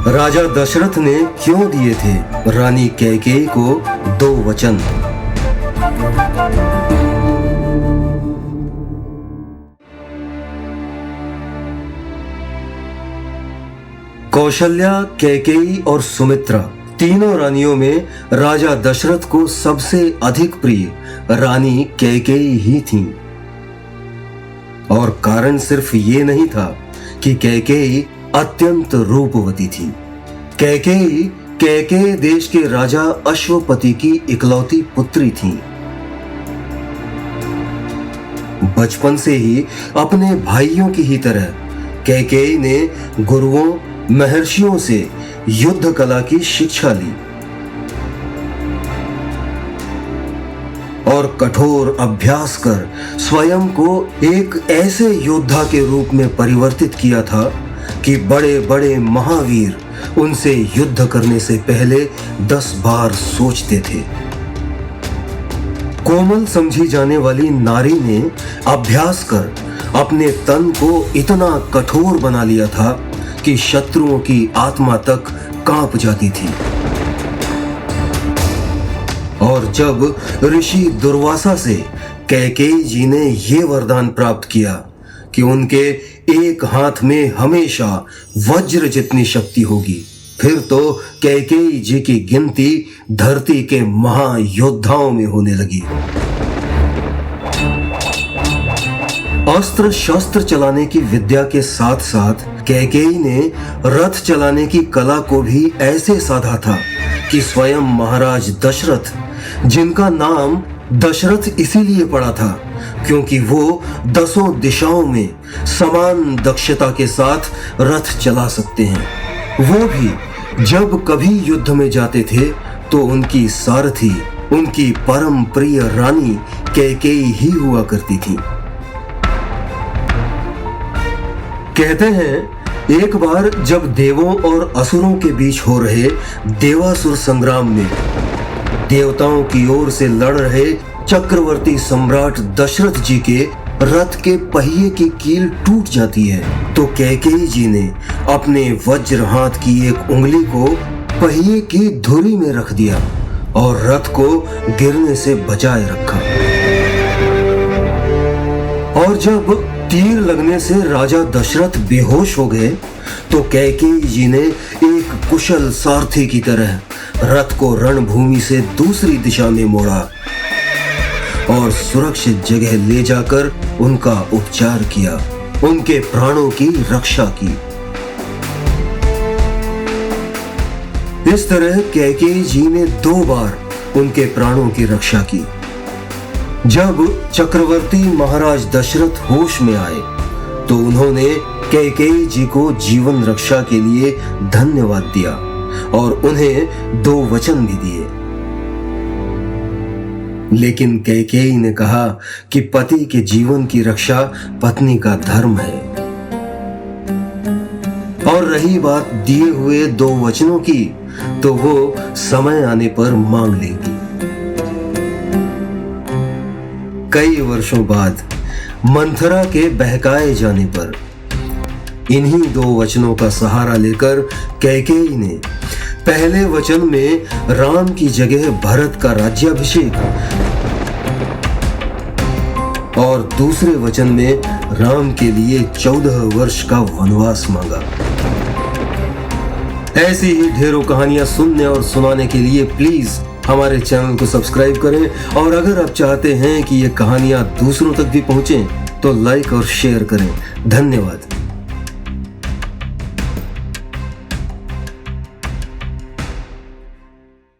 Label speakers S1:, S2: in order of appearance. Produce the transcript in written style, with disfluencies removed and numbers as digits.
S1: राजा दशरथ ने क्यों दिए थे रानी कैकेयी को 2 वचन। कौशल्या, कैकेयी और सुमित्रा तीनों रानियों में राजा दशरथ को सबसे अधिक प्रिय रानी कैकेयी ही थीं। और कारण सिर्फ ये नहीं था कि कैकेयी अत्यंत रूपवती थी। कैकेयी कैकेय देश के राजा अश्वपति की इकलौती पुत्री थी। बचपन से ही अपने भाइयों की ही तरह कैकेयी ने गुरुओं महर्षियों से युद्ध कला की शिक्षा ली और कठोर अभ्यास कर स्वयं को एक ऐसे योद्धा के रूप में परिवर्तित किया था कि बड़े बड़े महावीर उनसे युद्ध करने से पहले 10 बार सोचते थे। कोमल समझी जाने वाली नारी ने अभ्यास कर अपने तन को इतना कठोर बना लिया था कि शत्रुओं की आत्मा तक कांप जाती थी। और जब ऋषि दुर्वासा से कैकेयी जी ने ये वरदान प्राप्त किया कि उनके एक हाथ में हमेशा वज्र जितनी शक्ति होगी, फिर तो कैकेयी जी की गिनती धरती के महायोद्धाओं में होने लगी। अस्त्र शस्त्र चलाने की विद्या के साथ साथ कैकेयी ने रथ चलाने की कला को भी ऐसे साधा था कि स्वयं महाराज दशरथ, जिनका नाम दशरथ इसीलिए पड़ा था क्योंकि वो 10 दिशाओं में समान दक्षता के साथ रथ चला सकते हैं, वो भी जब कभी युद्ध में जाते थे तो उनकी सारथी उनकी परम प्रिय रानी कैकेयी ही हुआ करती थी। कहते हैं एक बार जब देवों और असुरों के बीच हो रहे देवासुर संग्राम में देवताओं की ओर से लड़ रहे चक्रवर्ती सम्राट दशरथ जी के रथ के पहिए की कील टूट जाती है तो कैकेयी जी ने अपने वज्र हाथ की एक उंगली को पहिए की धुरी में रख दिया और रथ को गिरने से बचाए रखा। और जब तीर लगने से राजा दशरथ बेहोश हो गए तो कैकेयी जी ने एक कुशल सारथी की तरह रथ को रणभूमि से दूसरी दिशा में मोड़ा और सुरक्षित जगह ले जाकर उनका उपचार किया, उनके प्राणों की रक्षा की। इस तरह कैकेयी जी ने 2 बार उनके प्राणों की रक्षा की। जब चक्रवर्ती महाराज दशरथ होश में आए तो उन्होंने कैकेयी जी को जीवन रक्षा के लिए धन्यवाद दिया और उन्हें 2 वचन भी दिए। लेकिन कैकेयी ने कहा कि पति के जीवन की रक्षा पत्नी का धर्म है। और रही बात दिए हुए 2 वचनों की तो वो समय आने पर मांग लेगी। कई वर्षों बाद मंथरा के बहकाए जाने पर इन्हीं 2 वचनों का सहारा लेकर कैकेयी ने पहले वचन में राम की जगह भरत का राज्याभिषेक और दूसरे वचन में राम के लिए 14 वर्ष का वनवास मांगा। ऐसी ही ढेरों कहानियां सुनने और सुनाने के लिए प्लीज हमारे चैनल को सब्सक्राइब करें और अगर आप चाहते हैं कि ये कहानियां दूसरों तक भी पहुंचें तो लाइक और शेयर करें। धन्यवाद।